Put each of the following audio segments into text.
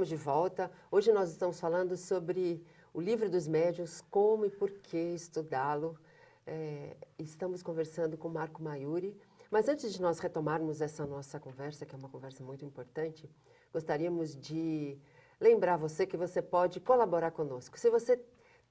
Estamos de volta. Hoje nós estamos falando sobre o Livro dos Médiuns, como e por que estudá-lo. Estamos conversando com Marco Maiuri. Mas antes de nós retomarmos essa nossa conversa, que é uma conversa muito importante, gostaríamos de lembrar você que você pode colaborar conosco. Se você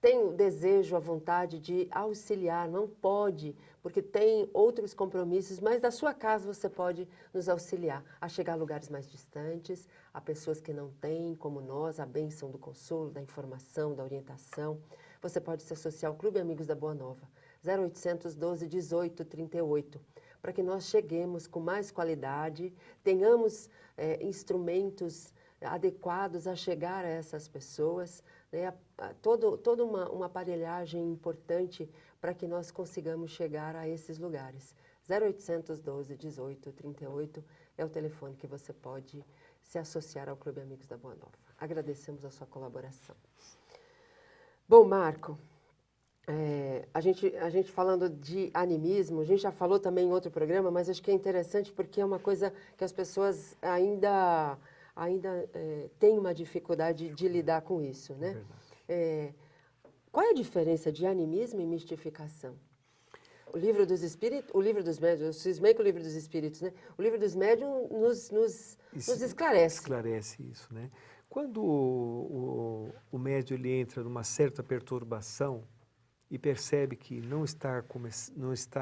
tem o desejo, a vontade de auxiliar, não pode, porque tem outros compromissos, mas da sua casa você pode nos auxiliar a chegar a lugares mais distantes, a pessoas que não têm, como nós, a bênção do consolo, da informação, da orientação. Você pode se associar ao Clube Amigos da Boa Nova, 0800 12 18 38, para que nós cheguemos com mais qualidade, tenhamos instrumentos adequados a chegar a essas pessoas, né? Toda uma aparelhagem importante para que nós consigamos chegar a esses lugares. 0800 12 18 38 é o telefone que você pode se associar ao Clube Amigos da Boa Nova. Agradecemos a sua colaboração. Bom, Marco, a gente falando de animismo, a gente já falou também em outro programa, mas acho que é interessante porque é uma coisa que as pessoas ainda têm uma dificuldade de lidar com isso, né? Qual é a diferença de animismo e mistificação? O Livro dos Espíritos, o Livro dos Médiuns, eu cismei com o Livro dos Espíritos, né? O Livro dos Médiuns nos esclarece. Esclarece isso, né? Quando o médium ele entra numa certa perturbação e percebe que não está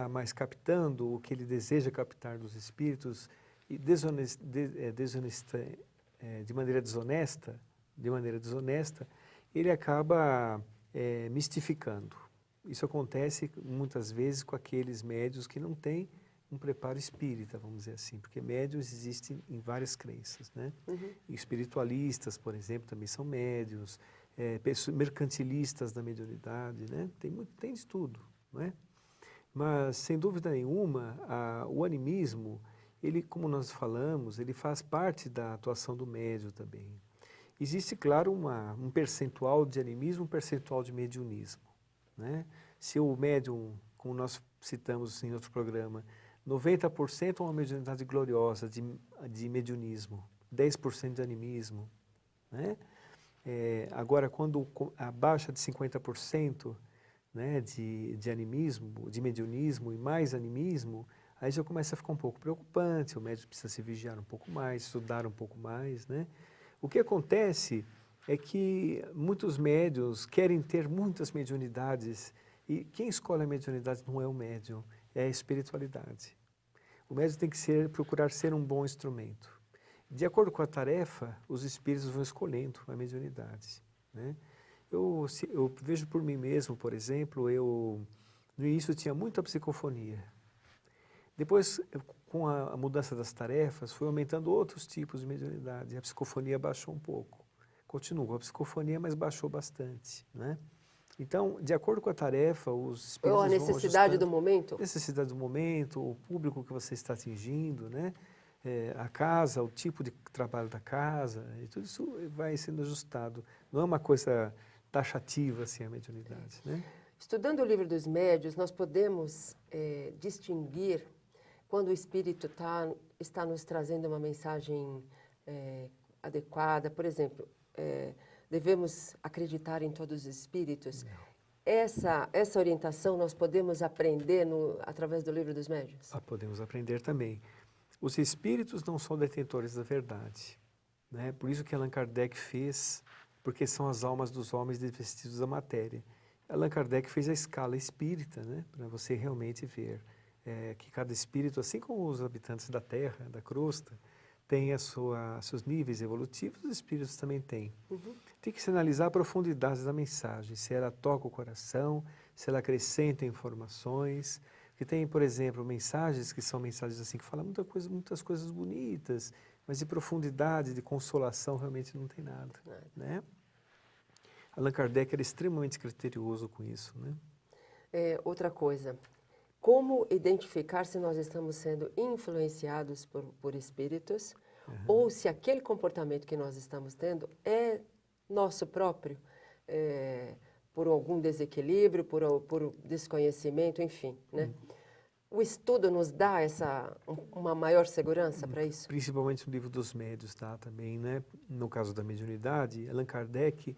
mais captando o que ele deseja captar dos espíritos e de maneira desonesta, ele acaba mistificando. Isso acontece muitas vezes com aqueles médiuns que não têm um preparo espírita, vamos dizer assim, porque médiuns existem em várias crenças, né? Uhum. Espiritualistas, por exemplo, também são médiuns, mercantilistas da mediunidade, né? Tem de tudo, não é? Mas, sem dúvida nenhuma, o animismo, ele, como nós falamos, ele faz parte da atuação do médium também. Existe, claro, um percentual de animismo, um percentual de mediunismo, né? Se o médium, como nós citamos em outro programa, 90% é uma mediunidade gloriosa de mediunismo, 10% de animismo, né? Agora, quando abaixa de 50%, né, de animismo, de mediunismo e mais animismo, aí já começa a ficar um pouco preocupante, o médium precisa se vigiar um pouco mais, estudar um pouco mais, né? O que acontece é que muitos médiuns querem ter muitas mediunidades e quem escolhe a mediunidade não é o médium, é a espiritualidade. O médium tem que procurar ser um bom instrumento. De acordo com a tarefa, os espíritos vão escolhendo a mediunidade, né? Eu vejo por mim mesmo, por exemplo, no início tinha muita psicofonia. Depois, com a mudança das tarefas, fui aumentando outros tipos de mediunidade. A psicofonia baixou um pouco. Continua a psicofonia, mas baixou bastante, né? Então, de acordo com a tarefa, os espíritos Ou a vão necessidade ajustando. do momento? Necessidade do momento, o público que você está atingindo, né? A casa, o tipo de trabalho da casa, e tudo isso vai sendo ajustado. Não é uma coisa taxativa, assim, a mediunidade, né? Estudando o Livro dos Médiuns, nós podemos distinguir quando o Espírito está nos trazendo uma mensagem adequada. Por exemplo, devemos acreditar em todos os Espíritos. Essa orientação nós podemos aprender através do Livro dos Médiuns? Podemos aprender também. Os espíritos não são detentores da verdade, né? Por isso que Allan Kardec fez, porque são as almas dos homens desvestidos da matéria. Allan Kardec fez a escala espírita, né? Para você realmente ver que cada espírito, assim como os habitantes da Terra, da crosta, tem seus níveis evolutivos, os espíritos também têm. Uhum. Tem que se analisar a profundidade da mensagem, se ela toca o coração, se ela acrescenta informações. Que tem, por exemplo, mensagens que são mensagens assim que falam muitas coisas bonitas, mas de profundidade, de consolação, realmente não tem nada, né? Allan Kardec era extremamente criterioso com isso, né? Outra coisa, como identificar se nós estamos sendo influenciados por espíritos ou se aquele comportamento que nós estamos tendo é nosso próprio, por algum desequilíbrio, por desconhecimento, enfim, né? o estudo nos dá uma maior segurança para isso? Principalmente no livro dos médiuns, tá? Também, né? No caso da mediunidade, Allan Kardec,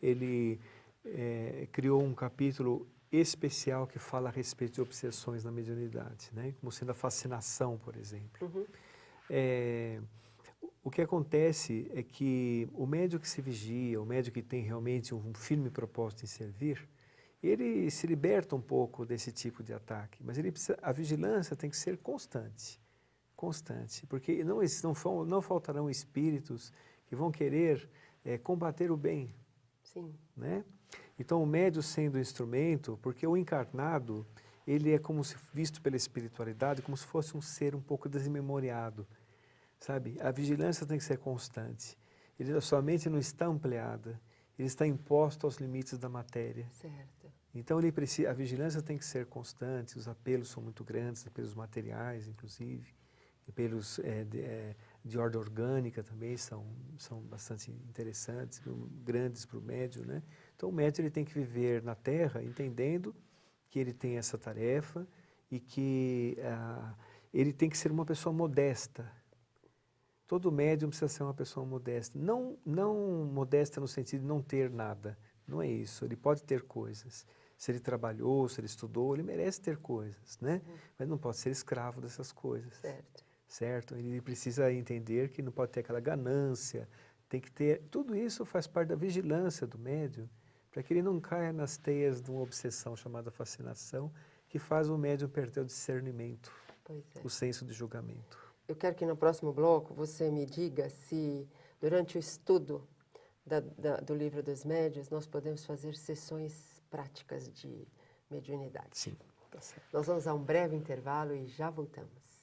ele criou um capítulo especial que fala a respeito de obsessões na mediunidade, né? Como sendo a fascinação, por exemplo. Uhum. O que acontece é que o médium que se vigia, o médium que tem realmente um firme propósito em servir, ele se liberta um pouco desse tipo de ataque, mas a vigilância tem que ser constante, constante, porque não faltarão espíritos que vão querer combater o bem, Sim. né? Então o médium sendo instrumento, porque o encarnado, ele é como se visto pela espiritualidade, como se fosse um ser um pouco desmemoriado. Sabe? A vigilância tem que ser constante. A sua mente não está ampliada, ele está imposto aos limites da matéria. Certo. Então a vigilância tem que ser constante, os apelos são muito grandes, apelos materiais, inclusive, apelos de ordem orgânica também são bastante interessantes, grandes para o médium, né? Então o médium ele tem que viver na Terra entendendo que ele tem essa tarefa e que ele tem que ser uma pessoa modesta. Todo médium precisa ser uma pessoa modesta. Não modesta no sentido de não ter nada. Não é isso. Ele pode ter coisas. Se ele trabalhou, se ele estudou, ele merece ter coisas, né? Mas não pode ser escravo dessas coisas. Certo. Certo? Ele precisa entender que não pode ter aquela ganância. Tem que ter... Tudo isso faz parte da vigilância do médium, para que ele não caia nas teias de uma obsessão chamada fascinação, que faz o médium perder o discernimento, Pois é. o senso de julgamento. Eu quero que no próximo bloco você me diga se, durante o estudo do livro dos médiuns, nós podemos fazer sessões práticas de mediunidade. Sim, tá certo. Nós vamos a um breve intervalo e já voltamos.